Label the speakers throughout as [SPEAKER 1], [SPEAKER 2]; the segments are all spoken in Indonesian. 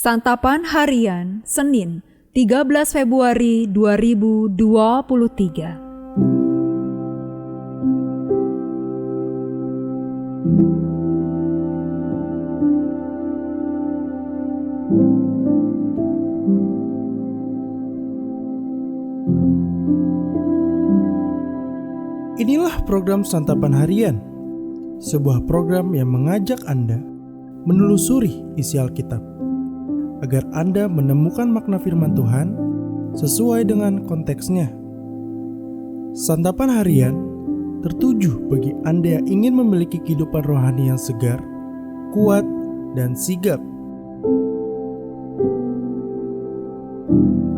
[SPEAKER 1] Santapan Harian Senin 13 Februari 2023.
[SPEAKER 2] Inilah program Santapan Harian, sebuah program yang mengajak Anda menelusuri isi Alkitab, agar Anda menemukan makna firman Tuhan sesuai dengan konteksnya. Santapan Harian tertuju bagi Anda yang ingin memiliki kehidupan rohani yang segar, kuat, dan sigap.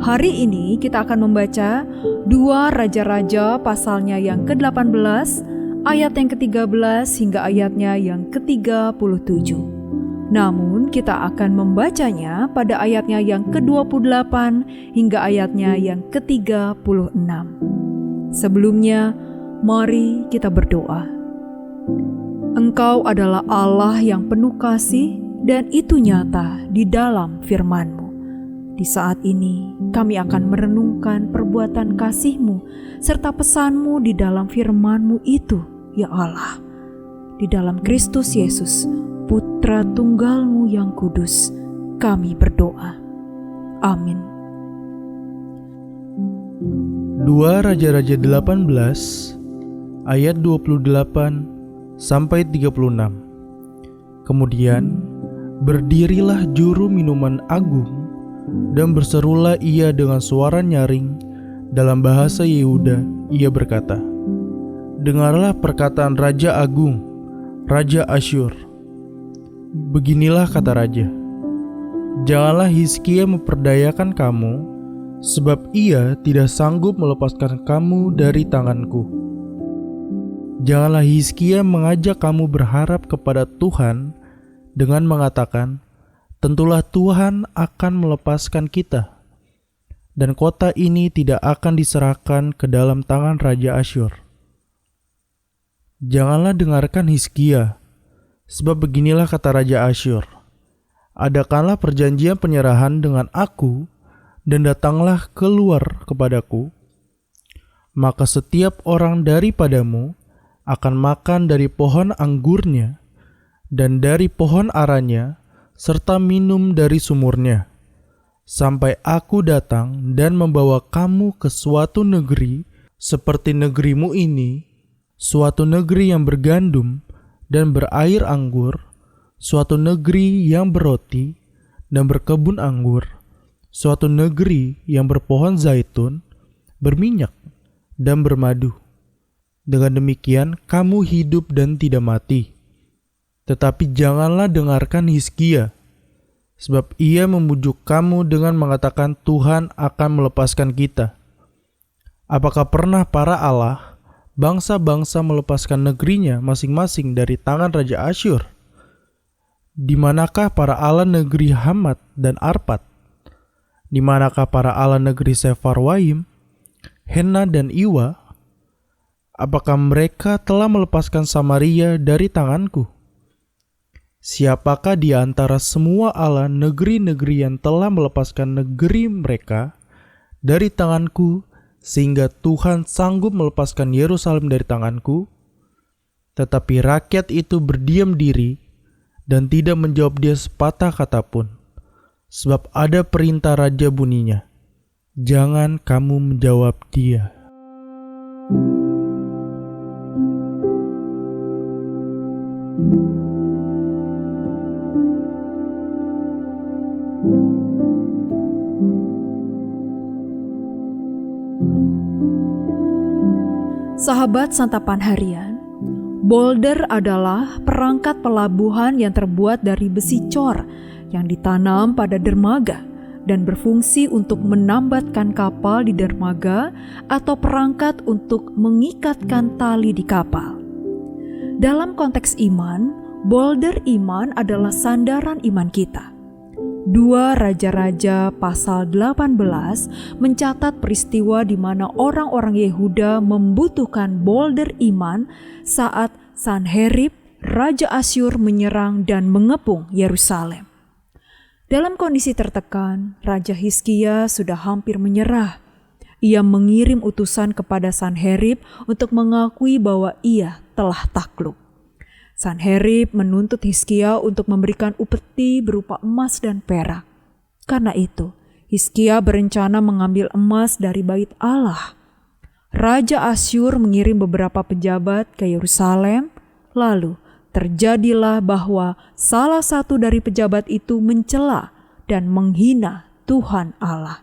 [SPEAKER 1] Hari ini kita akan membaca 2 Raja-Raja pasalnya yang ke-18, ayat yang ke-13 hingga ayatnya yang ke-37. Namun kita akan membacanya pada ayatnya yang ke-28 hingga ayatnya yang ke-36. Sebelumnya, mari kita berdoa. Engkau adalah Allah yang penuh kasih dan itu nyata di dalam firman-Mu. Di saat ini, kami akan merenungkan perbuatan kasih-Mu serta pesan-Mu di dalam firman-Mu itu, ya Allah. Di dalam Kristus Yesus, Putra Tunggal-Mu yang kudus, kami berdoa. Amin.
[SPEAKER 2] 2 Raja-Raja 18 ayat 28 sampai 36. Kemudian berdirilah juru minuman agung dan berserulah ia dengan suara nyaring dalam bahasa Yehuda. Ia berkata, "Dengarlah perkataan Raja Agung, Raja Asyur. Beginilah kata Raja, janganlah Hizkia memperdayakan kamu, sebab ia tidak sanggup melepaskan kamu dari tanganku. Janganlah Hizkia mengajak kamu berharap kepada Tuhan dengan mengatakan, tentulah Tuhan akan melepaskan kita, dan kota ini tidak akan diserahkan ke dalam tangan Raja Asyur. Janganlah dengarkan Hizkia, sebab beginilah kata Raja Asyur, adakanlah perjanjian penyerahan dengan aku, dan datanglah keluar kepadaku, maka setiap orang daripadamu akan makan dari pohon anggurnya, dan dari pohon aranya, serta minum dari sumurnya, sampai aku datang dan membawa kamu ke suatu negeri seperti negerimu ini, suatu negeri yang bergandum dan berair anggur, suatu negeri yang berroti dan berkebun anggur, suatu negeri yang berpohon zaitun, berminyak dan bermadu. Dengan demikian kamu hidup dan tidak mati. Tetapi janganlah dengarkan Hizkia, sebab ia memujuk kamu dengan mengatakan Tuhan akan melepaskan kita. Apakah pernah para Allah, bangsa-bangsa melepaskan negerinya masing-masing dari tangan Raja Asyur? Di manakah para Allah negeri Hamat dan Arpad? Di manakah para Allah negeri Sefarwaim, Hena dan Iwa? Apakah mereka telah melepaskan Samaria dari tanganku? Siapakah di antara semua Allah negeri-negeri yang telah melepaskan negeri mereka dari tanganku, sehingga Tuhan sanggup melepaskan Yerusalem dari tanganku? Tetapi rakyat itu berdiam diri dan tidak menjawab dia sepatah kata pun, sebab ada perintah raja bunyinya, jangan kamu menjawab dia."
[SPEAKER 1] Sahabat Santapan Harian, boulder adalah perangkat pelabuhan yang terbuat dari besi cor yang ditanam pada dermaga dan berfungsi untuk menambatkan kapal di dermaga atau perangkat untuk mengikatkan tali di kapal. Dalam konteks iman, boulder iman adalah sandaran iman kita. 2 Raja-Raja pasal 18 mencatat peristiwa di mana orang-orang Yehuda membutuhkan boulder iman saat Sanherib, Raja Asyur menyerang dan mengepung Yerusalem. Dalam kondisi tertekan, Raja Hizkia sudah hampir menyerah. Ia mengirim utusan kepada Sanherib untuk mengakui bahwa ia telah takluk. Sanherib menuntut Hizkia untuk memberikan upeti berupa emas dan perak. Karena itu, Hizkia berencana mengambil emas dari bait Allah. Raja Asyur mengirim beberapa pejabat ke Yerusalem, lalu terjadilah bahwa salah satu dari pejabat itu mencela dan menghina Tuhan Allah.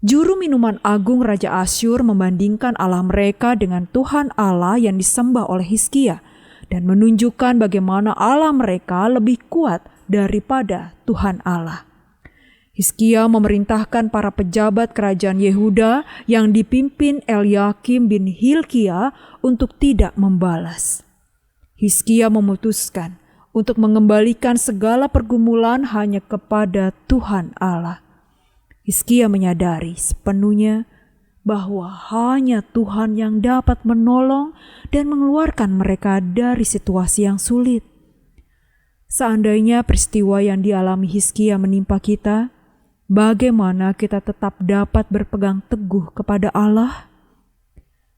[SPEAKER 1] Juru minuman agung Raja Asyur membandingkan Allah mereka dengan Tuhan Allah yang disembah oleh Hizkia dan menunjukkan bagaimana Allah mereka lebih kuat daripada Tuhan Allah. Hizkia memerintahkan para pejabat kerajaan Yehuda yang dipimpin Eliakim bin Hilkia untuk tidak membalas. Hizkia memutuskan untuk mengembalikan segala pergumulan hanya kepada Tuhan Allah. Hizkia menyadari sepenuhnya bahwa hanya Tuhan yang dapat menolong dan mengeluarkan mereka dari situasi yang sulit. Seandainya peristiwa yang dialami Hizkia menimpa kita, bagaimana kita tetap dapat berpegang teguh kepada Allah?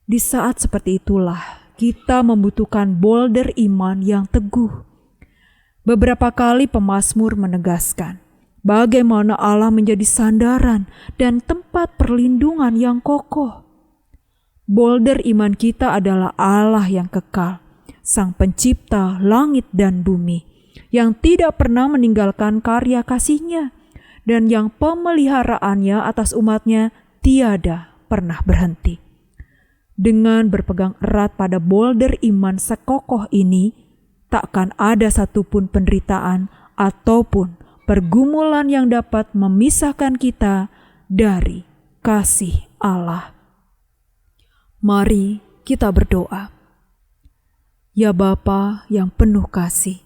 [SPEAKER 1] Di saat seperti itulah kita membutuhkan boulder iman yang teguh. Beberapa kali pemazmur menegaskan bagaimana Allah menjadi sandaran dan tempat perlindungan yang kokoh. Boulder iman kita adalah Allah yang kekal, Sang Pencipta langit dan bumi, yang tidak pernah meninggalkan karya kasih-Nya dan yang pemeliharaannya atas umat-Nya tiada pernah berhenti. Dengan berpegang erat pada boulder iman sekokoh ini, takkan ada satupun penderitaan ataupun pergumulan yang dapat memisahkan kita dari kasih Allah. Mari kita berdoa. Ya Bapa yang penuh kasih,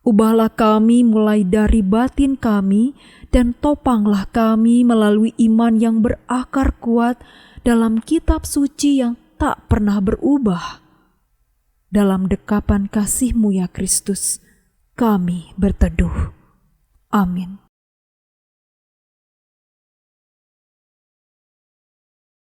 [SPEAKER 1] ubahlah kami mulai dari batin kami dan topanglah kami melalui iman yang berakar kuat dalam kitab suci yang tak pernah berubah. Dalam dekapan kasih-Mu ya Kristus, kami berteduh. Amin.